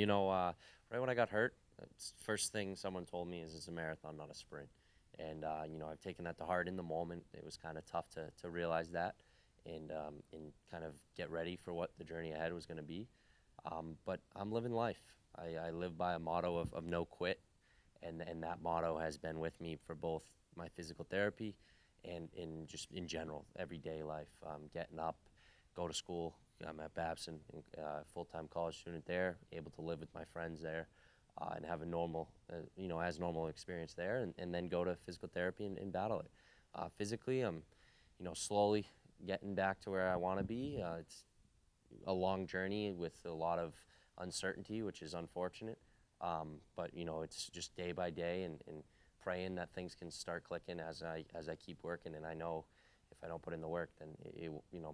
Right when I got hurt, first thing someone told me is it's a marathon, not a sprint. And, I've taken that to heart in the moment. It was kind of tough to realize that and kind of get ready for what the journey ahead was going to be. But I'm living life. I live by a motto of no quit, and that motto has been with me for both my physical therapy and in general, everyday life. Getting up, go to school. I'm at Babson, full-time college student there, able to live with my friends there, and have a normal, as normal experience there, and then go to physical therapy and battle it. Physically, I'm, slowly getting back to where I want to be. It's a long journey with a lot of uncertainty, which is unfortunate. But it's just day by day and praying that things can start clicking as I keep working. And I know if I don't put in the work, then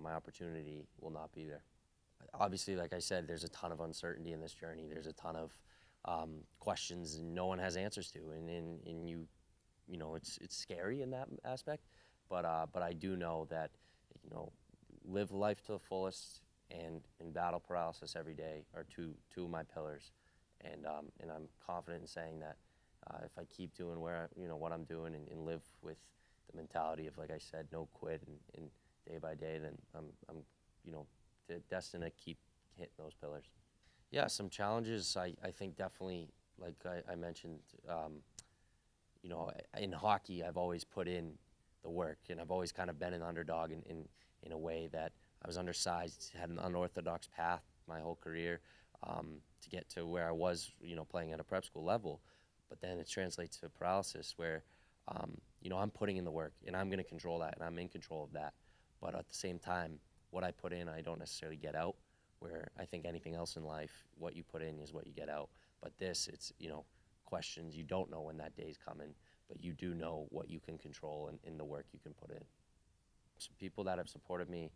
my opportunity will not be there. Obviously, like I said, there's a ton of uncertainty in this journey. There's a ton of questions and no one has answers to, and it's scary in that aspect. But I do know that you know live life to the fullest and battle paralysis every day are two of my pillars, and I'm confident in saying that if I keep doing what I'm doing and live with the mentality of, like I said, no quit and day by day, then I'm destined to keep hitting those pillars. Yeah, some challenges I think definitely, like I mentioned, in hockey I've always put in the work, and I've always kind of been an underdog in a way that I was undersized, had an unorthodox path my whole career to get to where I was, playing at a prep school level. But then it translates to paralysis where, I'm putting in the work and I'm going to control that and I'm in control of that. But at the same time, what I put in, I don't necessarily get out. Where I think anything else in life, what you put in is what you get out. But this, it's, questions. You don't know when that day's coming, but you do know what you can control and in the work you can put in. Some people that have supported me,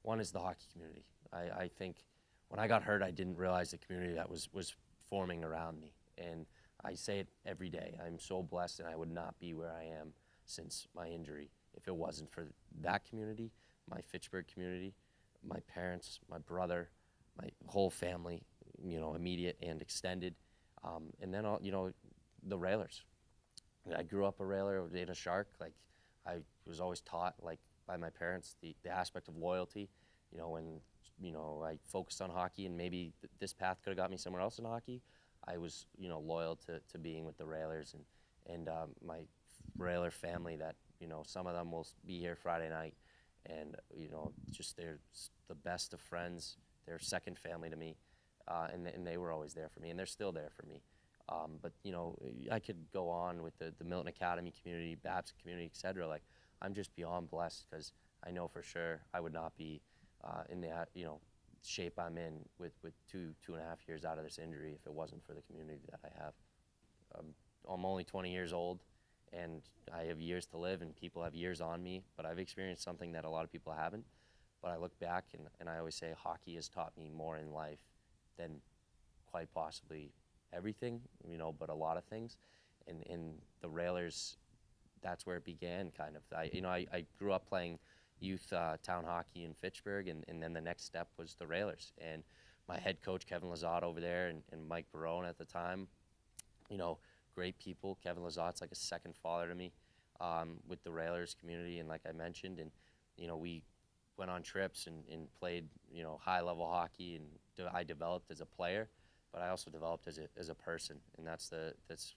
one is the hockey community. I think when I got hurt, I didn't realize the community that was forming around me. And I say it every day. I'm so blessed, and I would not be where I am since my injury if it wasn't for that community, my Fitchburg community, my parents, my brother, my whole family, immediate and extended, and then the Railers. I grew up a Railer, in a Shark. Like I was always taught, like by my parents, the aspect of loyalty. When I focused on hockey, and maybe this path could have got me somewhere else in hockey. I was loyal to being with the Railers and my Railer family. That some of them will be here Friday night, and just they're the best of friends. They're second family to me, and they were always there for me, and they're still there for me. But I could go on with the Milton Academy community, Babs community, etc. Like I'm just beyond blessed because I know for sure I would not be in the shape I'm in with 2.5 years out of this injury if it wasn't for the community that I have. I'm only 20 years old, and I have years to live, and people have years on me, but I've experienced something that a lot of people haven't. But I look back, and I always say hockey has taught me more in life than quite possibly everything, but a lot of things. And in the Railers, that's where it began, kind of. I grew up playing youth town hockey in Fitchburg, and then the next step was the Railers. And my head coach, Kevin Lizotte, over there, and Mike Barone at the time, great people. Kevin Lizotte's like a second father to me with the Railers community, and like I mentioned, and we went on trips and played high-level hockey, and I developed as a player, but I also developed as a person, and that's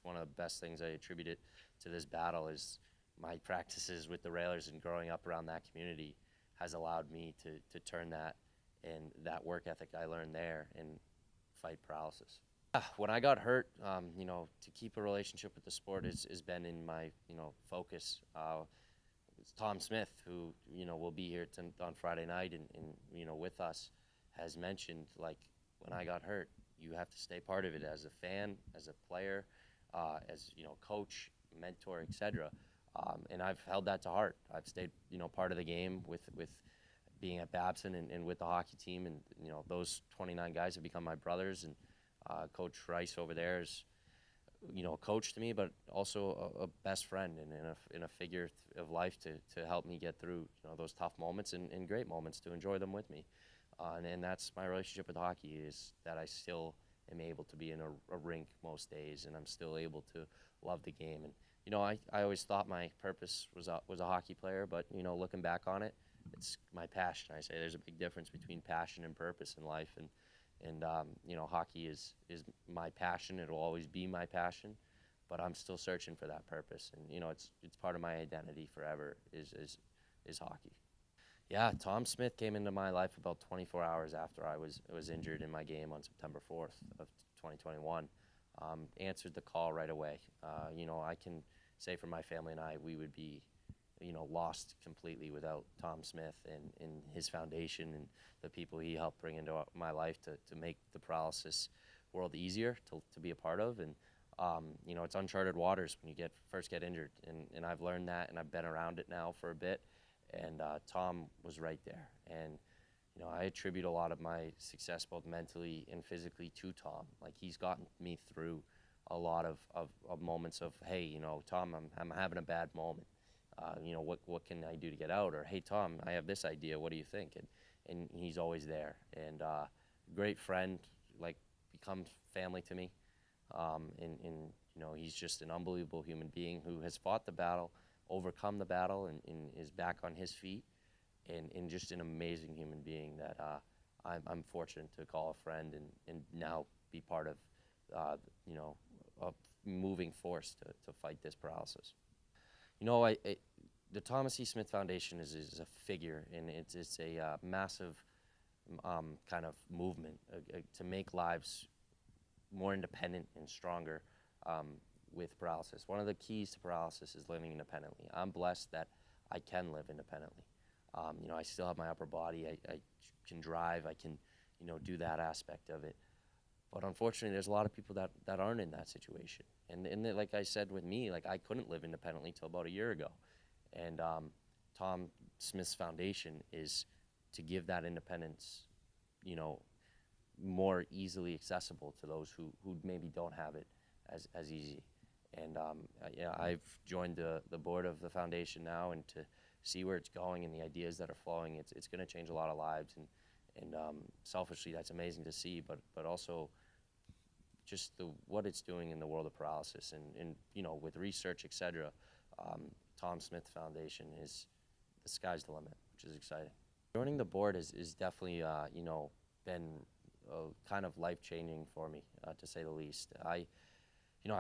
one of the best things I attribute it to this battle is my practices with the Railers and growing up around that community has allowed me to turn that and that work ethic I learned there and fight paralysis. When I got hurt, to keep a relationship with the sport has been in my, focus. It's Tom Smith, who, will be here on Friday night and with us, has mentioned, like, when I got hurt, you have to stay part of it as a fan, as a player, as, coach, mentor, etc. And I've held that to heart. I've stayed, part of the game with being at Babson and with the hockey team. And, those 29 guys have become my brothers. And Coach Rice over there is, a coach to me, but also a best friend and a figure of life to help me get through, those tough moments and great moments to enjoy them with me. And that's my relationship with hockey, is that I still am able to be in a rink most days, and I'm still able to love the game. And I always thought my purpose was a hockey player, but looking back on it, it's my passion. I say there's a big difference between passion and purpose in life, and hockey is my passion. It'll always be my passion, but I'm still searching for that purpose, and it's part of my identity forever is hockey. Yeah, Tom Smith came into my life about 24 hours after I was injured in my game on September 4th of 2021. Answered the call right away. I can say for my family and I, we would be, lost completely without Tom Smith and his foundation and the people he helped bring into my life to make the paralysis world easier to be a part of. And it's uncharted waters when you first get injured, and I've learned that, and I've been around it now for a bit. And Tom was right there. And, I attribute a lot of my success both mentally and physically to Tom. Like, he's gotten me through a lot of moments of, hey, Tom, I'm having a bad moment. What can I do to get out? Or, hey, Tom, I have this idea. What do you think? And he's always there. And great friend, like, becomes family to me. He's just an unbelievable human being who has fought the battle, overcome the battle, and is back on his feet, and just an amazing human being that I'm fortunate to call a friend and now be part of, a moving force to fight this paralysis. The Thomas E. Smith Foundation is a figure, and it's a massive kind of movement to make lives more independent and stronger with paralysis. One of the keys to paralysis is living independently. I'm blessed that I can live independently. I still have my upper body. I can drive. I can, do that aspect of it. But unfortunately, there's a lot of people that aren't in that situation. And like I said with me, like, I couldn't live independently till about a year ago. And Tom Smith's foundation is to give that independence, more easily accessible to those who maybe don't have it as easy. And I've joined the board of the foundation now, and to see where it's going and the ideas that are flowing, it's going to change a lot of lives. And selfishly, that's amazing to see. But also, just what it's doing in the world of paralysis, and with research, etc. Tom Smith Foundation is the sky's the limit, which is exciting. Joining the board is definitely been kind of life-changing for me, to say the least. I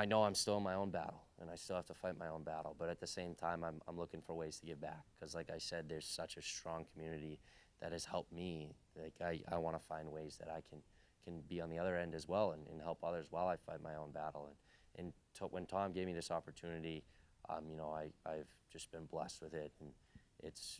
know I'm still in my own battle, and I still have to fight my own battle, but at the same time, I'm looking for ways to give back, because like I said, there's such a strong community that has helped me. Like, I want to find ways that I can be on the other end as well, and help others while I fight my own battle. And when Tom gave me this opportunity, I've just been blessed with it, and it's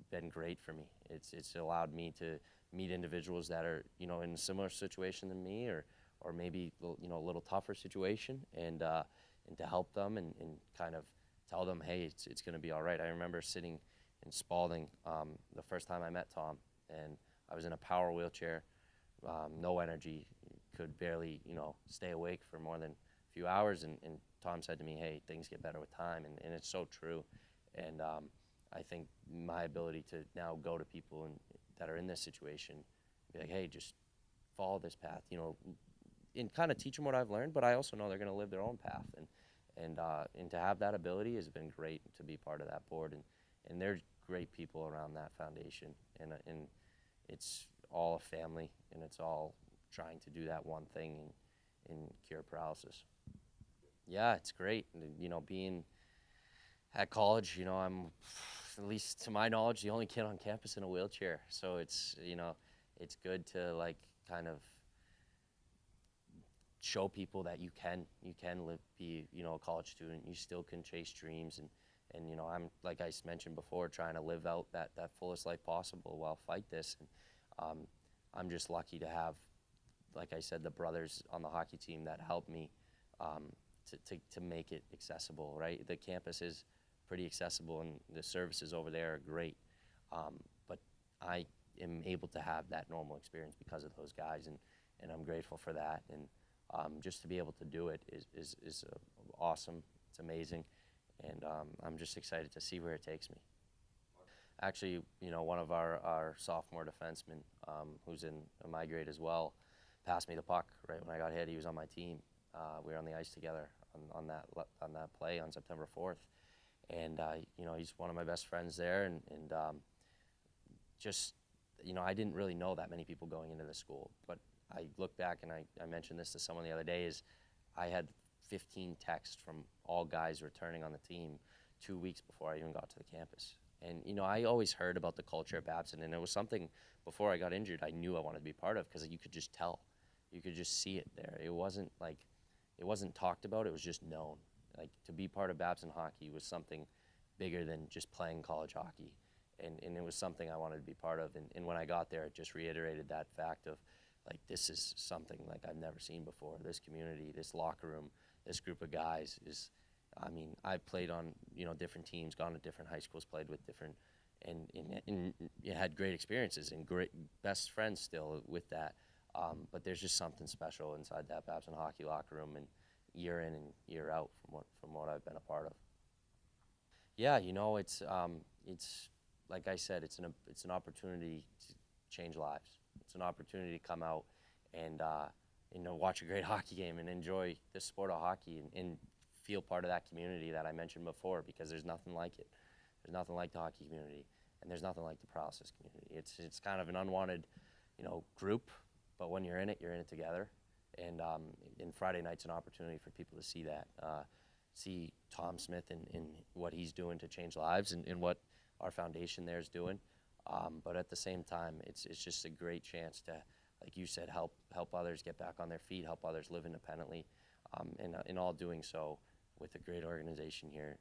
been great for me. It's allowed me to meet individuals that are in a similar situation than me, or maybe a little tougher situation, and to help them and kind of tell them, hey, it's going to be all right. I remember sitting in Spalding the first time I met Tom, and I was in a power wheelchair, no energy, could barely stay awake for more than a few hours, and Tom said to me, hey, things get better with time, and it's so true. And I think my ability to now go to people that are in this situation, be like, hey, just follow this path, and kind of teach them what I've learned, but I also know they're going to live their own path, and to have that ability has been great, to be part of that board, and there's great people around that foundation, and it's all a family, and it's all trying to do that one thing and cure paralysis. Yeah, it's great. Being at college, I'm, at least to my knowledge, the only kid on campus in a wheelchair. So it's good to, like, kind of show people that you can be a college student. You still can chase dreams, and I'm, like I mentioned before, trying to live out that fullest life possible while fight this. And I'm just lucky to have, like I said, the brothers on the hockey team that helped me to make it accessible, right? The campus is pretty accessible, and the services over there are great. But I am able to have that normal experience because of those guys, and I'm grateful for that. And just to be able to do it is awesome. It's amazing, and I'm just excited to see where it takes me. Actually, one of our sophomore defensemen, who's in my grade as well, passed me the puck right when I got hit. He was on my team. We were on the ice together on that play on September 4th, and you know, he's one of my best friends there, and just, you know, I didn't really know that many people going into the school, but I look back and I mentioned this to someone the other day, is I had 15 texts from all guys returning on the team 2 weeks before I even got to the campus. And, you know, I always heard about the culture at Babson, and it was something before I got injured I knew I wanted to be part of, because you could just tell. You could just see it there. It wasn't like, it wasn't talked about, it was just known. Like, to be part of Babson hockey was something bigger than just playing college hockey. And it was something I wanted to be part of. And when I got there, it just reiterated that fact of, like, this is something like I've never seen before. This community, this locker room, this group of guys is, I mean, I've played on, you know, different teams, gone to different high schools, played with different, and had great experiences and great best friends still with that. But there's just something special inside that Babson hockey locker room, and year in and year out from what I've been a part of. Yeah, you know, it's like I said, it's an opportunity to change lives. It's an opportunity to come out and you know, watch a great hockey game and enjoy the sport of hockey, and feel part of that community that I mentioned before, because there's nothing like it. There's nothing like the hockey community, and there's nothing like the paralysis community. It's kind of an unwanted, you know, group, but when you're in it together. And Friday night's an opportunity for people to see that, see Tom Smith and what he's doing to change lives, and what our foundation there is doing. But at the same time, it's just a great chance to, like you said, help others get back on their feet, help others live independently, and in all doing so with a great organization here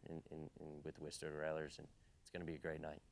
with Worcester Railers, and it's going to be a great night.